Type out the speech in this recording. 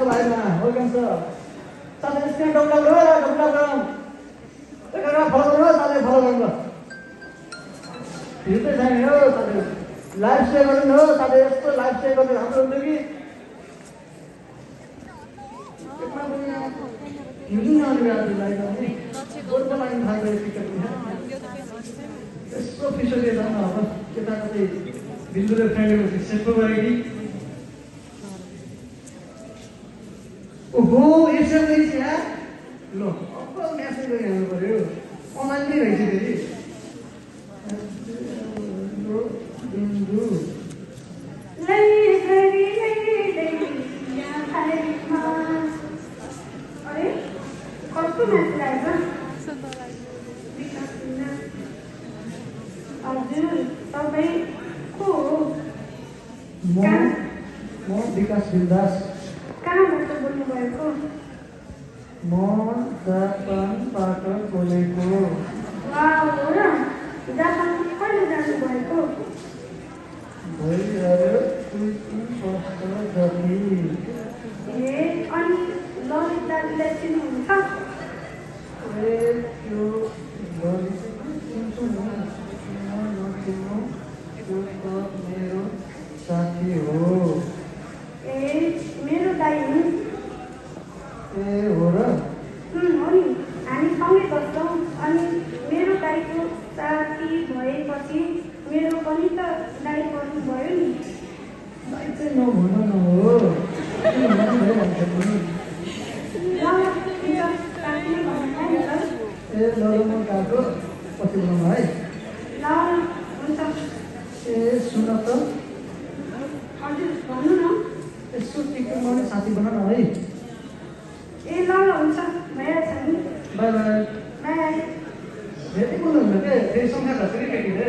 भाइमा हो के छ साथै स्क्रिन डबल फलो गर्नु साथै फलो गर्नु हिँड्दै छैन हो साथै लाइभ सेयर गर्नु हो साथै यस्तो लाइभ सेयर गर्नु हाम्रो हुन्छ कि हिँड्नु नआउने बेला लाइभ गर्ने गोरको लाइन थाहा यस्तो पिसोले जान अब केटाको चाहिँ बिन्दुले फ्रेन्डले सेटो गरे कि ओहो यसरी चाहिँ यार ल अब म्यासेज गरी हाल्नु पर्यो अनलाइन नै रहेछ फेरि बिन्दु अरे कस्तो म्यासेज आएछ हजुर तपाईँ को हो म विकास बिन्दास कहाँबाट बोल्नुभएको म जापानबाट बोलेको वा हो र जापान कहिले जानुभएको भइरह्यो 2-3 वर्ष जति ए अनि ललित दाजुलाई चिन्नुहुन्छ त्यो चिन्छु नचिन्नु त्यो त मेरो साथी हो ए मेरो दाइ हुन् ए हो र हो नि हामी सँगै बस्छौँ अनि मेरो दाइको साथी भएपछि मेरो पनि त दाइ पर्नुभयो नि दाइ चाहिँ नभन न हो ए ल म गएको पछि बनाउनु है ल हुन्छ ए सुन त हजुर भन्नु न यसो टिकटक गर्ने साथी बना न है ए ल हुन्छ भइहाल्छ नि बाई बाई बाई भेटेको हुनुहुन्न के फेरि सङ्ख्या घटेर केटीले